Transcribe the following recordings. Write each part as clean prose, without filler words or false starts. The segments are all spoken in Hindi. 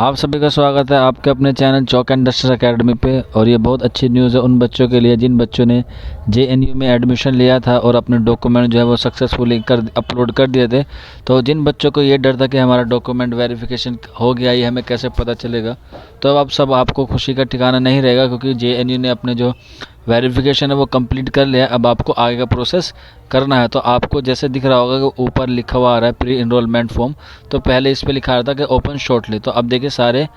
आप सभी का स्वागत है आपके अपने चैनल चौक इंडस्ट्रियल एकेडमी पे। और ये बहुत अच्छी न्यूज़ है उन बच्चों के लिए जिन बच्चों ने जेएनयू में एडमिशन लिया था और अपने डॉक्यूमेंट जो है वो सक्सेसफुली अपलोड कर दिए थे। तो जिन बच्चों को ये डर था कि हमारा डॉक्यूमेंट वेरिफिकेशन हो गया, ये हमें कैसे पता चलेगा, तो अब सब आपको खुशी का ठिकाना नहीं रहेगा, क्योंकि जेएनयू ने अपने जो वेरिफिकेशन है वो कंप्लीट कर लिया। अब आपको आगे का प्रोसेस करना है। तो आपको जैसे दिख रहा होगा कि ऊपर लिखा हुआ आ रहा है प्री इनरोलमेंट फॉर्म, तो पहले इस पे लिखा रहा था कि ओपन शॉर्टली, तो अब देखिए सारे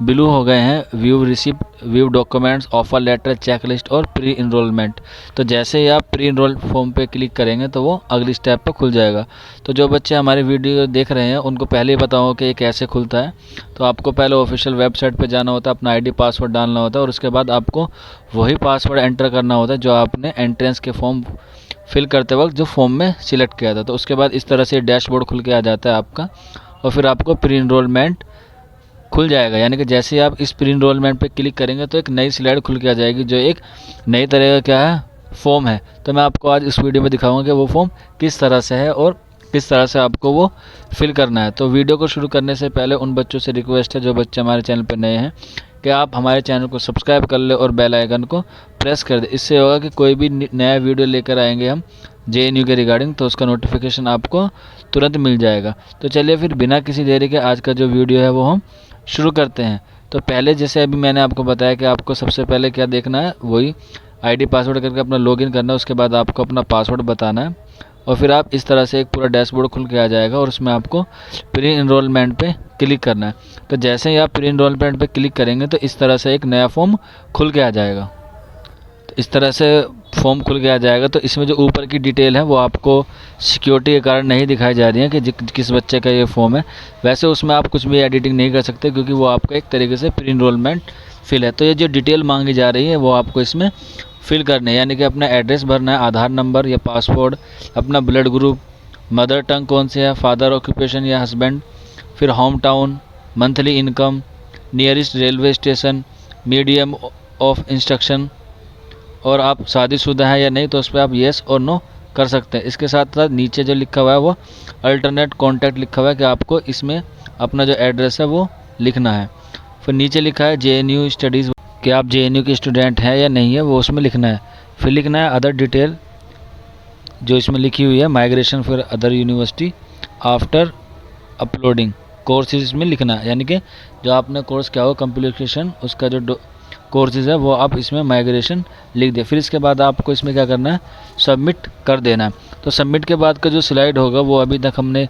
ब्लू हो गए हैं, view receipt, view documents, offer letter, checklist और प्री इनरोलमेंट। तो जैसे ही आप प्री इनरोल फॉर्म पे क्लिक करेंगे तो वो अगली स्टेप पर खुल जाएगा। तो जो बच्चे हमारी वीडियो देख रहे हैं उनको पहले ही पता हो कि ये कैसे खुलता है। तो आपको पहले ऑफिशियल वेबसाइट पे जाना होता है, अपना आईडी पासवर्ड डालना होता है और उसके बाद आपको वही पासवर्ड एंटर करना होता है जो आपने एंट्रेंस के फॉर्म फिल करते वक्त जो फॉर्म में सिलेक्ट किया था। तो उसके बाद इस तरह से डैशबोर्ड खुल के आ जाता है आपका, और फिर आपको प्री इनरोलमेंट खुल जाएगा। यानी कि जैसे ही आप इस प्री इनरोलमेंट पे क्लिक करेंगे तो एक नई स्लाइड खुल के आ जाएगी जो एक नई तरह का क्या है, फॉर्म है। तो मैं आपको आज इस वीडियो में दिखाऊंगा कि वो फॉर्म किस तरह से है और किस तरह से आपको वो फिल करना है। तो वीडियो को शुरू करने से पहले उन बच्चों से रिक्वेस्ट है जो बच्चे हमारे चैनल पर नए हैं कि आप हमारे चैनल को सब्सक्राइब कर ले और बेल आइकन को प्रेस कर दे। इससे होगा कि कोई भी नया वीडियो लेकर आएंगे हम जेएनयू के रिगार्डिंग तो उसका नोटिफिकेशन आपको तुरंत मिल जाएगा। तो चलिए फिर बिना किसी देरी के आज का जो वीडियो है वो हम शुरू करते हैं। तो पहले जैसे अभी मैंने आपको बताया कि आपको सबसे पहले क्या देखना है, वही आईडी पासवर्ड करके अपना लॉगिन करना है। उसके बाद आपको अपना पासवर्ड बताना है और फिर आप इस तरह से एक पूरा डैशबोर्ड खुल के आ जाएगा और उसमें आपको प्री इनरोलमेंट पे क्लिक करना है। तो जैसे ही आप प्री इनरोलमेंट पे क्लिक करेंगे तो इस तरह से एक नया फॉर्म खुल के आ जाएगा। तो इस तरह से फॉर्म खुल के आ जाएगा। तो इसमें जो ऊपर की डिटेल है वो आपको सिक्योरिटी के कारण नहीं दिखाई जा रही है कि किस बच्चे का ये फॉर्म है। वैसे उसमें आप कुछ भी एडिटिंग नहीं कर सकते क्योंकि वो आपका एक तरीके से प्री इनरोलमेंट फिल है। तो ये जो डिटेल मांगी जा रही है वो आपको इसमें फिल करना है, यानी कि अपना एड्रेस भरना है, आधार नंबर या पासपोर्ट, अपना ब्लड ग्रुप, मदर टंग कौन से है, फादर ऑक्यूपेशन या हस्बैंड, फिर home town, monthly income, nearest railway station, medium of instruction, और आप शादीशुदा है या नहीं तो उस पर आप येस और नो कर सकते हैं। इसके साथ साथ नीचे जो लिखा हुआ है वो अल्टरनेट कॉन्टैक्ट लिखा हुआ है कि आपको इसमें अपना जो एड्रेस है वो लिखना है। फिर नीचे लिखा है जेएनयू स्टडीज़ कि आप जेएनयू के स्टूडेंट हैं या नहीं है वो उसमें लिखना है। फिर लिखना है अदर डिटेल जो इसमें लिखी हुई है, माइग्रेशन फिर other university after uploading courses इसमें लिखना है, यानी कि जो आपने कोर्स किया हो कम्प्लीकेशन उसका जो कोर्सेज है वो आप इसमें माइग्रेशन लिख दें। फिर इसके बाद आपको इसमें क्या करना है, सबमिट कर देना है। तो सबमिट के बाद का जो स्लाइड होगा वो अभी तक हमने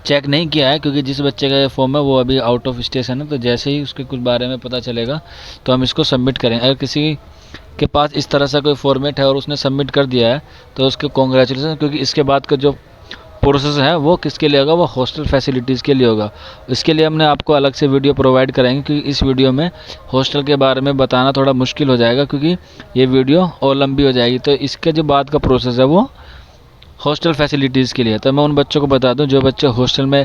चेक नहीं किया है क्योंकि जिस बच्चे का ये फॉर्म है वो अभी आउट ऑफ स्टेशन है। तो जैसे ही उसके कुछ बारे में पता चलेगा तो हम इसको सबमिट करेंगे। अगर किसी के पास इस तरह का कोई फॉर्मेट है और उसने सबमिट कर दिया है तो उसके कॉन्ग्रेचुलेसन, क्योंकि इसके बाद का जो प्रोसेस है वो किसके लिए होगा, वो हॉस्टल फैसिलिटीज़ के लिए होगा। इसके लिए हमने आपको अलग से वीडियो प्रोवाइड कराएंगे क्योंकि इस वीडियो में हॉस्टल के बारे में बताना थोड़ा मुश्किल हो जाएगा क्योंकि ये वीडियो और लंबी हो जाएगी। तो इसके जो बाद का प्रोसेस है वो हॉस्टल फैसिलिटीज़ के लिए। तो मैं उन बच्चों को बता दूं जो बच्चे हॉस्टल में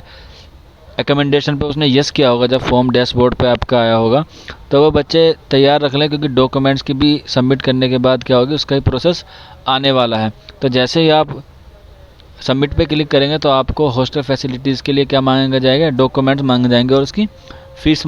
रिकमेंडेशन पे उसने यस किया होगा जब फॉर्म डैशबोर्ड पे आपका आया होगा, तो वो बच्चे तैयार रख लें क्योंकि डॉक्यूमेंट्स की भी सबमिट करने के बाद क्या होगी उसका ही प्रोसेस आने वाला है। तो जैसे ही आप सबमिट पे क्लिक करेंगे तो आपको हॉस्टल फैसिलिटीज़ के लिए क्या मांगा जाएगा, डॉक्यूमेंट्स मांगे जाएंगे और उसकी फ़ीस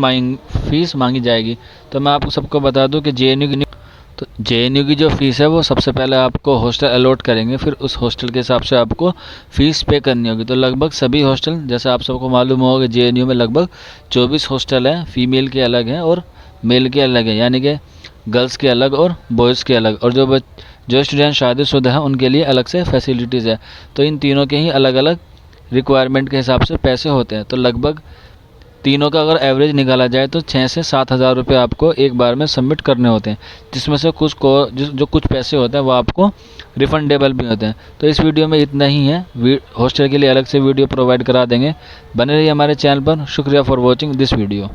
मांगी जाएगी। तो मैं आपको सबको बता दूं कि जेएनयू की जो फ़ीस है वो सबसे पहले आपको हॉस्टल अलॉट करेंगे, फिर उस हॉस्टल के हिसाब से आपको फ़ीस पे करनी होगी। तो लगभग सभी हॉस्टल, जैसे आप सबको मालूम होगा जेएनयू में लगभग 24 हॉस्टल हैं, फीमेल के अलग हैं और मेल के अलग हैं, यानी कि गर्ल्स के अलग और बॉयज़ के अलग, और जो स्टूडेंट शादीशुदा हैं उनके लिए अलग से फैसिलिटीज़ है। तो इन तीनों के ही अलग अलग रिक्वायरमेंट के हिसाब से पैसे होते हैं। तो लगभग तीनों का अगर एवरेज निकाला जाए तो 6 से 7 हज़ार रुपये आपको एक बार में सबमिट करने होते हैं, जिसमें से जो कुछ पैसे होते हैं वो आपको रिफंडेबल भी होते हैं। तो इस वीडियो में इतना ही है, हॉस्टल के लिए अलग से वीडियो प्रोवाइड करा देंगे। बने रहिए हमारे चैनल पर। शुक्रिया फॉर वॉचिंग दिस वीडियो।